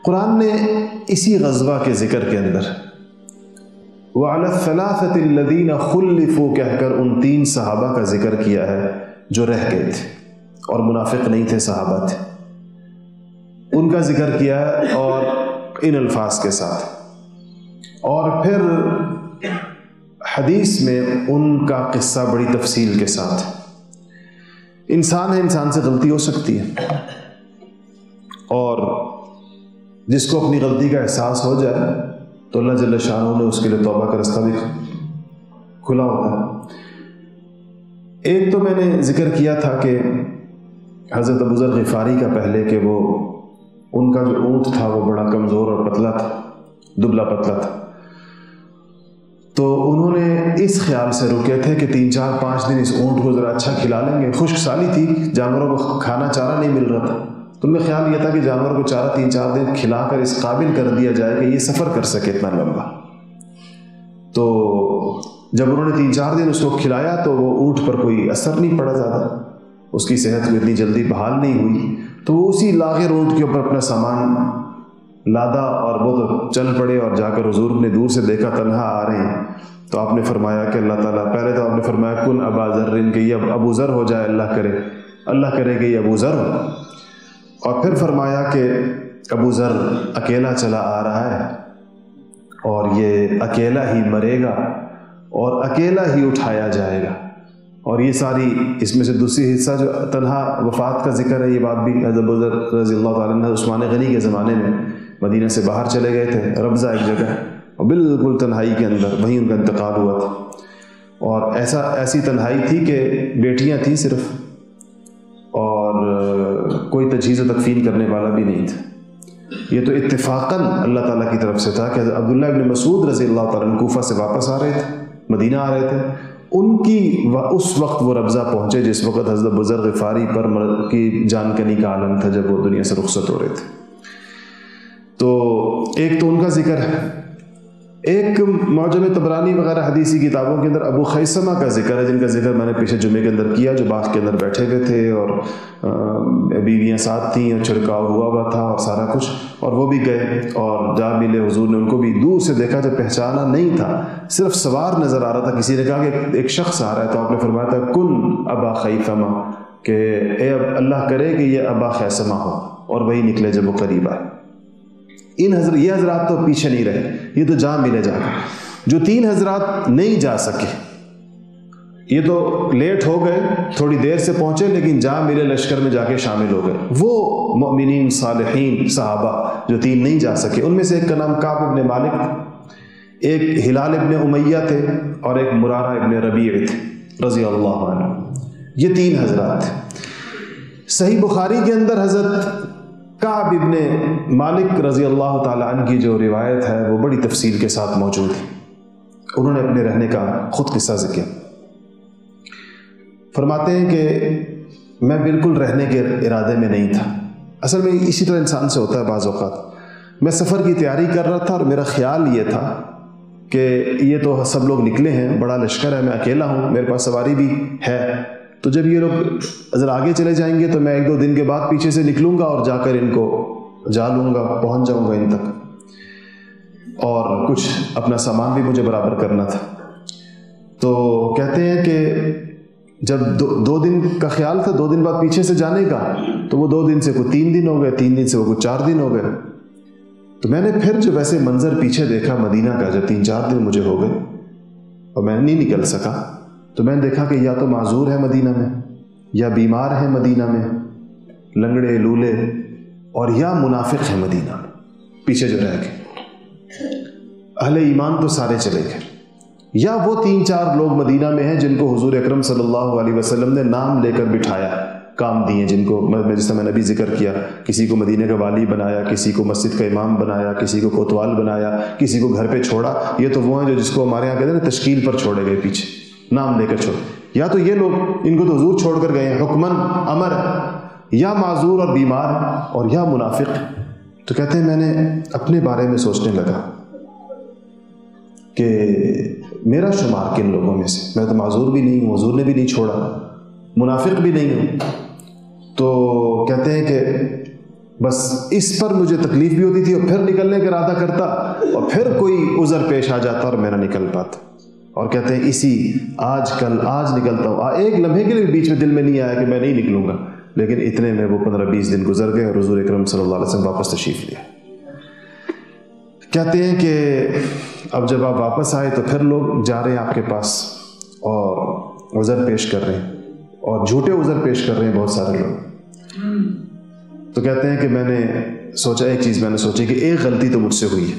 قرآن نے اسی غزوہ کے ذکر کے اندر وَعَلَى الثَّلَاثَةِ الَّذِينَ خُلِّفُوا کہہ کر ان 3 صحابہ کا ذکر کیا ہے جو رہ گئے تھے اور منافق نہیں تھے، صحابہ تھے، ان کا ذکر کیا ہے اور ان الفاظ کے ساتھ. اور پھر حدیث میں ان کا قصہ بڑی تفصیل کے ساتھ. انسان ہے، انسان سے غلطی ہو سکتی ہے، اور جس کو اپنی غلطی کا احساس ہو جائے تو اللہ جل شانہ نے اس کے لیے توبہ کا رستہ بھی کھلا ہوتا ہے. ایک تو میں نے ذکر کیا تھا کہ حضرت ابو ذر غفاری کا پہلے کہ وہ ان کا جو اونٹ تھا وہ بڑا کمزور اور پتلا تھا، دبلا پتلا تھا، تو انہوں نے اس خیال سے رکے تھے کہ 3-4-5 دن اس اونٹ کو ذرا اچھا کھلا لیں گے. خشک سالی تھی، جانوروں کو کھانا چارہ نہیں مل رہا تھا، تو ان کا خیال یہ تھا کہ جانور کو چارہ 3-4 دن کھلا کر اس قابل کر دیا جائے کہ یہ سفر کر سکے اتنا لمبا. تو جب انہوں نے 3-4 دن اس کو کھلایا تو وہ اونٹ پر کوئی اثر نہیں پڑا زیادہ، اس کی صحت کو اتنی جلدی بحال نہیں ہوئی، تو وہ اسی لاغر اونٹ کے اوپر اپنا سامان لادا اور وہ تو چل پڑے. اور جا کر حضور نے دور سے دیکھا تنہا آ رہے ہیں، تو آپ نے فرمایا کہ اللہ تعالیٰ، پہلے تو آپ نے فرمایا کن ابا ذر، کہ یہ ابو ذر ہو جائے، اللہ کرے کہ یہ ابو ذر ہو. اور پھر فرمایا کہ ابو ذر اکیلا چلا آ رہا ہے اور یہ اکیلا ہی مرے گا اور اکیلا ہی اٹھایا جائے گا. اور یہ ساری اس میں سے دوسری حصہ جو تنہا وفات کا ذکر ہے، یہ بات بھی حضرت ابو ذر رضی اللہ تعالیٰ عنہ عثمان غنی کے زمانے میں مدینہ سے باہر چلے گئے تھے، ربضہ ایک جگہ، اور بالکل تنہائی کے اندر وہیں ان کا انتقال ہوا تھا. اور ایسی تنہائی تھی کہ بیٹیاں تھیں صرف، اور کوئی تجہیز و تکفین کرنے والا بھی نہیں تھا. یہ تو اتفاقاً اللہ تعالیٰ کی طرف سے تھا کہ عبداللہ ابن مسعود رضی اللہ تعالیٰ عنہ کوفہ سے واپس آ رہے تھے، مدینہ آ رہے تھے. ان کی اس وقت وہ ربضہ پہنچے جس وقت حضرت ابو ذر غفاری پر کی جان کنی کا عالم تھا، جب وہ دنیا سے رخصت ہو رہے تھے. تو ایک تو ان کا ذکر ہے. ایک معجم طبرانی وغیرہ حدیثی کتابوں کے اندر ابو خیثمہ کا ذکر ہے، جن کا ذکر میں نے پیچھے جمعے کے اندر کیا، جو باغ کے اندر بیٹھے ہوئے تھے اور بیویاں ساتھ تھیں اور چھڑکاؤ ہوا تھا اور سارا کچھ، اور وہ بھی گئے اور جا ملے حضور نے ان کو بھی دور سے دیکھا، جب پہچانا نہیں تھا، صرف سوار نظر آ رہا تھا. کسی نے کہا کہ ایک شخص آ رہا ہے، تو آپ نے فرمایا تھا کن ابا خیثمہ، کہ اے اللہ کرے کہ یہ ابا خیثمہ ہو، اور وہی نکلے جب وہ قریب آئے. یہ حضرات تو پیچھے نہیں رہے، یہ تو جا ملے جا کر. جو 3 حضرات نہیں جا سکے، یہ تو لیٹ ہو گئے، تھوڑی دیر سے پہنچے، لیکن جا ملے لشکر میں جا کے شامل ہو گئے. وہ مؤمنین صالحین صحابہ جو 3 نہیں جا سکے، ان میں سے ایک کا نام کعب ابن مالک تھا، ایک ہلال ابن امیہ تھے، اور ایک مرارہ ابن ربیع تھے رضی اللہ عنہ. یہ 3 حضرات تھے. صحیح بخاری کے اندر حضرت کعب ابن مالک رضی اللہ تعالیٰ عنہ کی جو روایت ہے وہ بڑی تفصیل کے ساتھ موجود ہے. انہوں نے اپنے رہنے کا خود قصہ ذکر فرماتے ہیں کہ میں بالکل رہنے کے ارادے میں نہیں تھا. اصل میں اسی طرح انسان سے ہوتا ہے بعض اوقات. میں سفر کی تیاری کر رہا تھا اور میرا خیال یہ تھا کہ یہ تو سب لوگ نکلے ہیں، بڑا لشکر ہے، میں اکیلا ہوں، میرے پاس سواری بھی ہے، تو جب یہ لوگ ذرا آگے چلے جائیں گے تو میں 1-2 دن کے بعد پیچھے سے نکلوں گا اور جا کر ان کو جا لوں گا، پہنچ جاؤں گا ان تک، اور کچھ اپنا سامان بھی مجھے برابر کرنا تھا. تو کہتے ہیں کہ جب 2 دن کا خیال تھا، 2 دن بعد پیچھے سے جانے کا، تو وہ 2 دن سے کوئی 3 دن ہو گئے، 3 دن سے وہ کوئی 4 دن ہو گئے. تو میں نے پھر جو ویسے منظر پیچھے دیکھا مدینہ کا، جب 3-4 دن مجھے ہو گئے اور میں نہیں نکل سکا، تو میں نے دیکھا کہ یا تو معذور ہے مدینہ میں، یا بیمار ہے مدینہ میں، لنگڑے لولے، اور یا منافق ہے مدینہ میں پیچھے جو رہ گئے. اہل ایمان تو سارے چلے گئے، یا وہ 3-4 لوگ مدینہ میں ہیں جن کو حضور اکرم صلی اللہ علیہ وسلم نے نام لے کر بٹھایا، کام دیے، جن کو جس طرح میں نے بھی ذکر کیا، کسی کو مدینہ کا والی بنایا، کسی کو مسجد کا امام بنایا، کسی کو کوتوال بنایا، کسی کو گھر پہ چھوڑا. یہ تو وہ ہیں جو جس کو ہمارے یہاں کہتے ہیں تشکیل پر چھوڑے گئے، پیچھے نام لے کر چھوڑ. یا تو یہ لوگ، ان کو تو حضور چھوڑ کر گئے ہیں حکمن امر، یا معذور اور بیمار، اور یا منافق. تو کہتے ہیں میں نے اپنے بارے میں سوچنے لگا کہ میرا شمار کن لوگوں میں سے، میں تو معذور بھی نہیں ہوں، حضور نے بھی نہیں چھوڑا، منافق بھی نہیں ہوں. تو کہتے ہیں کہ بس اس پر مجھے تکلیف بھی ہوتی تھی، اور پھر نکلنے کا ارادہ کرتا اور پھر کوئی عذر پیش آ جاتا اور میں نہ نکل پاتا. اور کہتے ہیں اسی آج نکلتا ہوں. ایک لمحے کے لیے بیچ میں دل میں نہیں آیا کہ میں نہیں نکلوں گا، لیکن اتنے میں وہ 15-20 دن گزر گئے اور حضور اکرم صلی اللہ علیہ وسلم واپس تشریف لیا. کہتے ہیں کہ اب جب آپ واپس آئے تو پھر لوگ جا رہے ہیں آپ کے پاس اور عذر پیش کر رہے ہیں، اور جھوٹے عذر پیش کر رہے ہیں بہت سارے لوگ. تو کہتے ہیں کہ میں نے سوچا کہ ایک غلطی تو مجھ سے ہوئی ہے،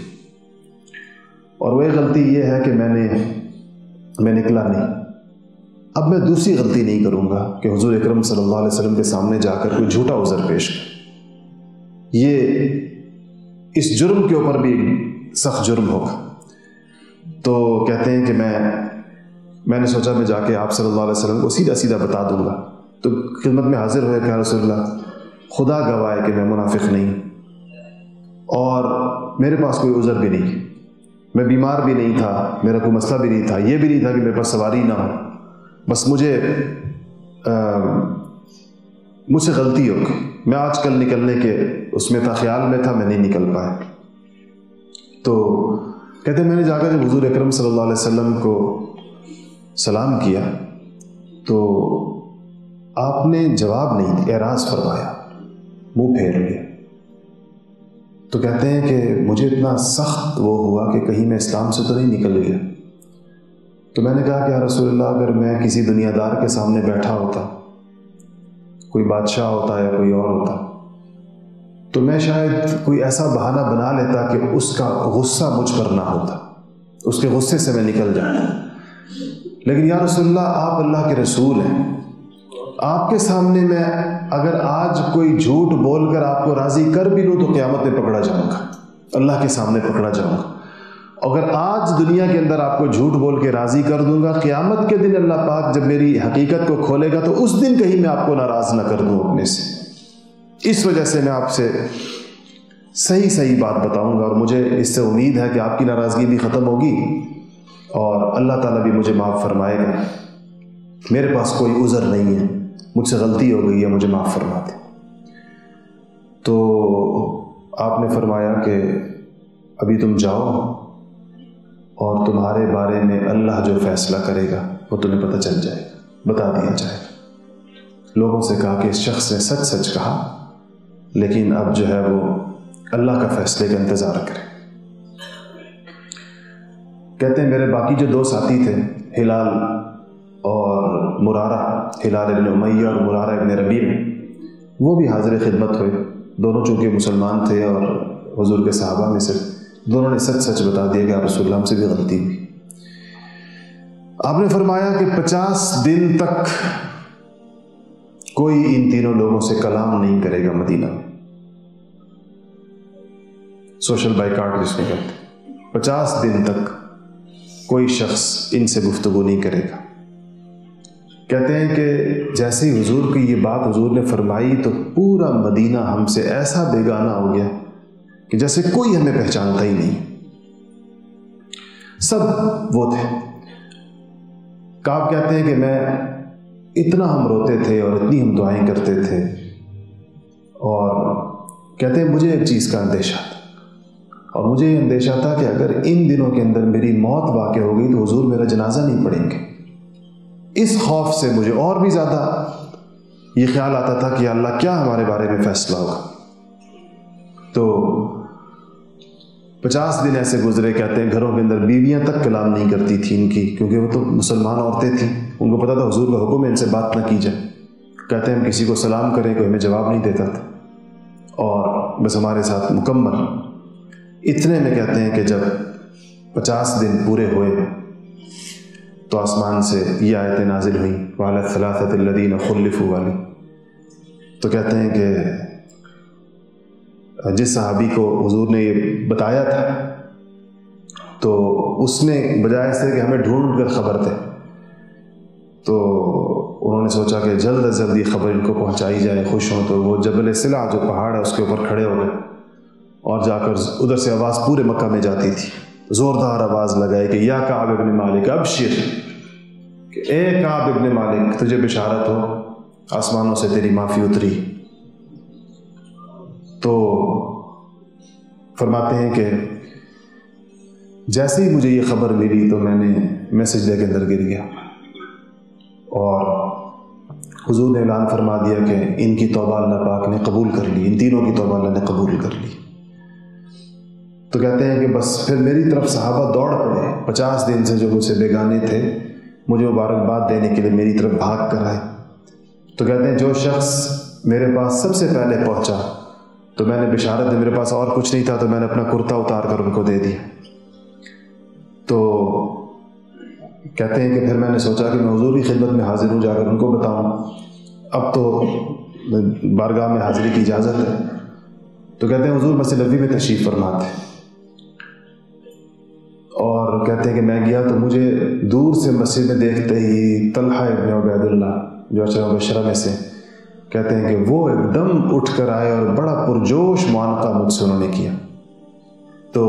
اور وہ ایک غلطی یہ ہے کہ میں نکلا نہیں. اب میں دوسری غلطی نہیں کروں گا کہ حضور اکرم صلی اللہ علیہ وسلم کے سامنے جا کر کوئی جھوٹا عذر پیش کرے. یہ اس جرم کے اوپر بھی سخت جرم ہوگا. تو کہتے ہیں کہ میں نے سوچا میں جا کے آپ صلی اللہ علیہ وسلم کو سیدھا بتا دوں گا. تو خدمت میں حاضر ہوئے کہ رسول اللہ، خدا گواہ ہے کہ میں منافق نہیں، اور میرے پاس کوئی عذر بھی نہیں، میں بیمار بھی نہیں تھا، میرا کوئی مسئلہ بھی نہیں تھا، یہ بھی نہیں تھا کہ میرے پاس سواری نہ ہو، بس مجھ سے غلطی ہو گئی. میں آج کل نکلنے کے اس میں تھا، خیال میں تھا، میں نہیں نکل پایا. تو کہتے ہیں میں نے جا کر جب حضور اکرم صلی اللہ علیہ وسلم کو سلام کیا تو آپ نے جواب نہیں دیا، اعراض فرمایا، منہ پھیر لیا. تو کہتے ہیں کہ مجھے اتنا سخت وہ ہوا کہ کہیں میں اسلام سے تو نہیں نکل گیا. تو میں نے کہا کہ یا رسول اللہ، اگر میں کسی دنیا دار کے سامنے بیٹھا ہوتا، کوئی بادشاہ ہوتا یا کوئی اور ہوتا، تو میں شاید کوئی ایسا بہانہ بنا لیتا کہ اس کا غصہ مجھ پر نہ ہوتا، اس کے غصے سے میں نکل جاتا. لیکن یا رسول اللہ، آپ اللہ کے رسول ہیں، آپ کے سامنے میں اگر آج کوئی جھوٹ بول کر آپ کو راضی کر بھی لوں تو قیامت میں پکڑا جاؤں گا، اللہ کے سامنے پکڑا جاؤں گا. اگر آج دنیا کے اندر آپ کو جھوٹ بول کے راضی کر دوں گا، قیامت کے دن اللہ پاک جب میری حقیقت کو کھولے گا تو اس دن کہیں میں آپ کو ناراض نہ کر دوں اپنے سے. اس وجہ سے میں آپ سے صحیح بات بتاؤں گا، اور مجھے اس سے امید ہے کہ آپ کی ناراضگی بھی ختم ہوگی اور اللہ تعالیٰ بھی مجھے معاف فرمائے گا. میرے پاس کوئی عذر نہیں ہے، مجھ سے غلطی ہو گئی ہے، مجھے معاف فرما دیں. تو آپ نے فرمایا کہ ابھی تم جاؤ اور تمہارے بارے میں اللہ جو فیصلہ کرے گا وہ تمہیں پتہ چل جائے گا، بتا دیا جائے گا. لوگوں سے کہا کہ اس شخص نے سچ کہا، لیکن اب جو ہے وہ اللہ کا فیصلے کا انتظار کرے. کہتے ہیں میرے باقی جو 2 ساتھی تھے، ہلال اور مرارہ، ہلال ابن امیہ اور مرارہ ابن ربیع، وہ بھی حاضر خدمت ہوئے. دونوں چونکہ مسلمان تھے اور حضور کے صحابہ میں سے، دونوں نے سچ بتا دیا کہ رسول اللہ ہم سے بھی غلطی ہوئی. آپ نے فرمایا کہ 50 دن تک کوئی ان تینوں لوگوں سے کلام نہیں کرے گا مدینہ میں. سوشل بائیکاٹ جس کو کہتے ہیں. 50 دن تک کوئی شخص ان سے گفتگو نہیں کرے گا. کہتے ہیں کہ جیسے ہی حضور کی یہ بات حضور نے فرمائی تو پورا مدینہ ہم سے ایسا بیگانہ ہو گیا کہ جیسے کوئی ہمیں پہچانتا ہی نہیں. سب وہ تھے. کعب کہتے ہیں کہ میں اتنا ہم روتے تھے اور اتنی ہم دعائیں کرتے تھے، اور کہتے ہیں مجھے ایک چیز کا اندیشہ تھا، اور مجھے یہ اندیشہ تھا کہ اگر ان دنوں کے اندر میری موت واقع ہو گئی تو حضور میرا جنازہ نہیں پڑھیں گے. اس خوف سے مجھے اور بھی زیادہ یہ خیال آتا تھا کہ اللہ کیا ہمارے بارے میں فیصلہ ہوگا. تو 50 دن ایسے گزرے. کہتے ہیں گھروں کے اندر بیویاں تک کلام نہیں کرتی تھیں ان کی، کیونکہ وہ تو مسلمان عورتیں تھیں، ان کو پتہ تھا حضور کا حکم ہے ان سے بات نہ کی جائے. کہتے ہیں ہم کسی کو سلام کریں کوئی ہمیں جواب نہیں دیتا تھا، اور بس ہمارے ساتھ مکمل. اتنے میں کہتے ہیں کہ جب 50 دن پورے ہوئے تو آسمان سے یہ آیتیں نازل ہوئیں، وَعَلَى الثَّلَاثَةِ الَّذِينَ خُلِّفُوا والی. تو کہتے ہیں کہ جس صحابی کو حضور نے یہ بتایا تھا تو اس نے بجائے سے کہ ہمیں ڈھونڈ کر خبر دے، تو انہوں نے سوچا کہ جلد از جلد یہ خبر ان کو پہنچائی جائے، خوش ہوں. تو وہ جبل سلا جو پہاڑ ہے اس کے اوپر کھڑے ہو گئے، اور جا کر ادھر سے آواز پورے مکہ میں جاتی تھی، زوردار آواز لگائے کہ یا کعب ابن مالک ابشر، کہ اے کعب ابن مالک تجھے بشارت ہو، آسمانوں سے تیری معافی اتری. تو فرماتے ہیں کہ جیسے ہی مجھے یہ خبر ملی تو میں سجدے کے اندر گر گیا اور حضور نے اعلان فرما دیا کہ ان کی توبہ اللہ پاک نے قبول کر لی، ان تینوں کی توبہ اللہ نے قبول کر لی۔ تو کہتے ہیں کہ بس پھر میری طرف صحابہ دوڑ پڑے، 50 دن سے جو مجھ سے بیگانے تھے مجھے مبارکباد دینے کے لیے میری طرف بھاگ کر آئے۔ تو کہتے ہیں جو شخص میرے پاس سب سے پہلے پہنچا تو میں نے بشارت دی، میرے پاس اور کچھ نہیں تھا تو میں نے اپنا کرتا اتار کر ان کو دے دیا۔ تو کہتے ہیں کہ پھر میں نے سوچا کہ میں حضور کی خدمت میں حاضر ہوں، جا کر ان کو بتاؤں، اب تو بارگاہ میں حاضری کی اجازت ہے۔ تو کہتے ہیں حضور مسجد نبوی میں تشریف فرما تھے اور کہتے ہیں کہ میں گیا تو مجھے دور سے مسجد میں دیکھتے ہی طلحہ ابن عبید اللہ جو عشرہ مبشرہ میں سے، کہتے ہیں کہ وہ ایک دم اٹھ کر آئے اور بڑا پرجوش معانقہ مجھ سے انہوں نے کیا۔ تو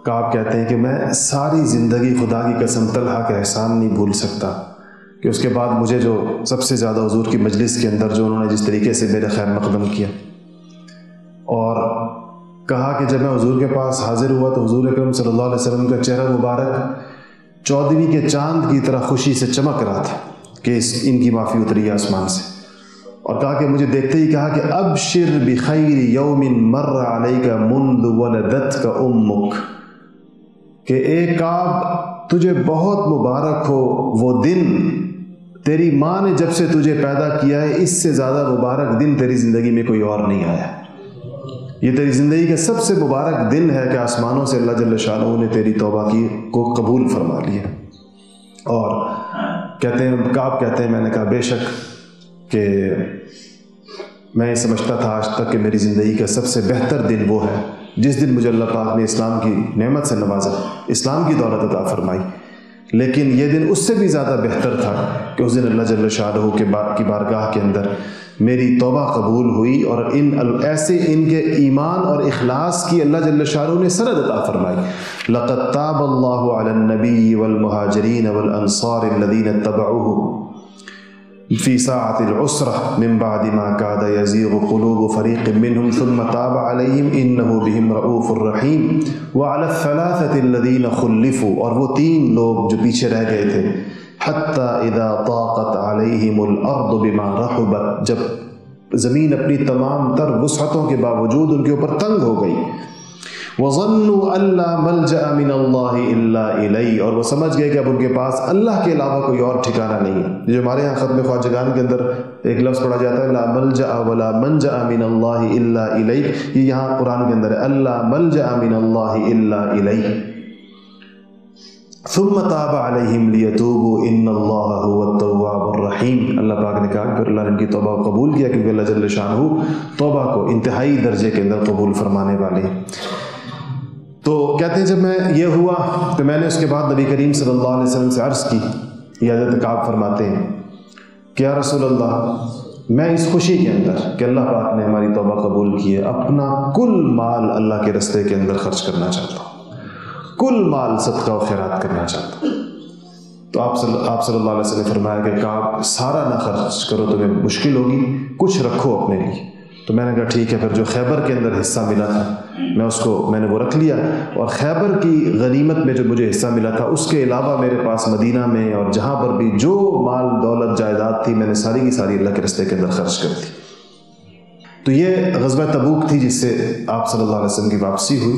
کعب کہتے ہیں کہ میں ساری زندگی خدا کی قسم طلحہ کا احسان نہیں بھول سکتا کہ اس کے بعد مجھے جو سب سے زیادہ حضور کی مجلس کے اندر جو انہوں نے جس طریقے سے میرے خیر مقدم کیا، اور کہا کہ جب میں حضور کے پاس حاضر ہوا تو حضور اکرم صلی اللہ علیہ وسلم کا چہرہ مبارک 14ویں کے چاند کی طرح خوشی سے چمک رہا تھا کہ ان کی معافی اتری ہے آسمان سے، اور کہا کہ مجھے دیکھتے ہی کہا کہ ابشر بخیر یوم مر علیک منذ ولدتک امک، کہ اے کعب تجھے بہت مبارک ہو وہ دن، تیری ماں نے جب سے تجھے پیدا کیا ہے اس سے زیادہ مبارک دن تیری زندگی میں کوئی اور نہیں آیا۔ یہ تیری زندگی کا سب سے مبارک دن ہے کہ آسمانوں سے اللہ جل شانہ نے تیری توبہ کی کو قبول فرما لیا۔ اور کہتے ہیں کعب کہتے ہیں میں نے کہا بے شک کہ میں یہ سمجھتا تھا آج تک کہ میری زندگی کا سب سے بہتر دن وہ ہے جس دن مجھے اللہ پاک نے اسلام کی نعمت سے نوازا، اسلام کی دولت عطا فرمائی، لیکن یہ دن اس سے بھی زیادہ بہتر تھا کہ اس دن اللہ جل شانہ کی بارگاہ کے اندر میری توبہ قبول ہوئی اور ایسے ان کے ایمان اور اخلاص کی اللہ جل شانہ نے سند عطا فرمائی۔ لقد تاب اللہ علی النبی والمہاجرین والانصار الذین اتبعوہ فی ساعۃ العسرہ من بعد ما کاد یزیغ قلوب فریق منہم ثم تاب علیہم انہ بہم رؤوف الرحیم وعلی الثلاثۃ الذین خلفوا، اور وہ 3 لوگ جو پیچھے رہ گئے تھے، حتی اذا طاقت علیہم الارض بما رحبت، جب زمین اپنی تمام تر وسعتوں کے باوجود ان کے اوپر تنگ ہو گئی، وَظَنُّوا أَن لَّا مَلْجَأَ مِنَ اللَّهِ إِلَّا إِلَيْهِ، اور وہ سمجھ گئے کہ اب ان کے پاس اللہ کے علاوہ کوئی اور ٹھکانہ نہیں ہے۔ جو ہمارے ہاں ختم خواجگان کے اندر ایک لفظ پڑھا جاتا ہے لا ملجأ ولا منجأ من اللہ الا الیہ، یہ یہاں قرآن کے اندر ہے اللہ ملجأ من اللہ الا الیہ، ثم تاب علیہم لیتوبوا ان اللہ هو التواب الرحیم۔ اللہ پاک نے کہا کہ پھر اللہ نے ان کی توبہ کو قبول کیا کیونکہ اللہ جل شانہ توبہ کو انتہائی درجے کے اندر قبول فرمانے والے ہیں۔ تو کہتے ہیں جب میں یہ ہوا تو میں نے اس کے بعد نبی کریم صلی اللہ علیہ وسلم سے عرض کی، یہ حضرت کعب فرماتے ہیں کہ یا رسول اللہ، میں اس خوشی کے اندر کہ اللہ پاک نے ہماری توبہ قبول کی ہے اپنا کل مال اللہ کے رستے کے اندر خرچ کرنا چاہتا ہوں، کل مال صدقہ و خیرات کرنا چاہتا ہوں۔ تو آپ صلی اللہ علیہ وسلم نے فرمایا کہ کعب سارا نہ خرچ کرو، تمہیں مشکل ہوگی، کچھ رکھو اپنے لیے۔ تو میں نے کہا ٹھیک ہے، پھر جو خیبر کے اندر حصہ ملا تھا میں نے وہ رکھ لیا، اور خیبر کی غنیمت میں جو مجھے حصہ ملا تھا اس کے علاوہ میرے پاس مدینہ میں اور جہاں پر بھی جو مال دولت جائیداد تھی میں نے ساری کی ساری اللہ کے رستے کے اندر خرچ کر دی۔ تو یہ غزوہ تبوک تھی جس سے آپ صلی اللہ علیہ وسلم کی واپسی ہوئی۔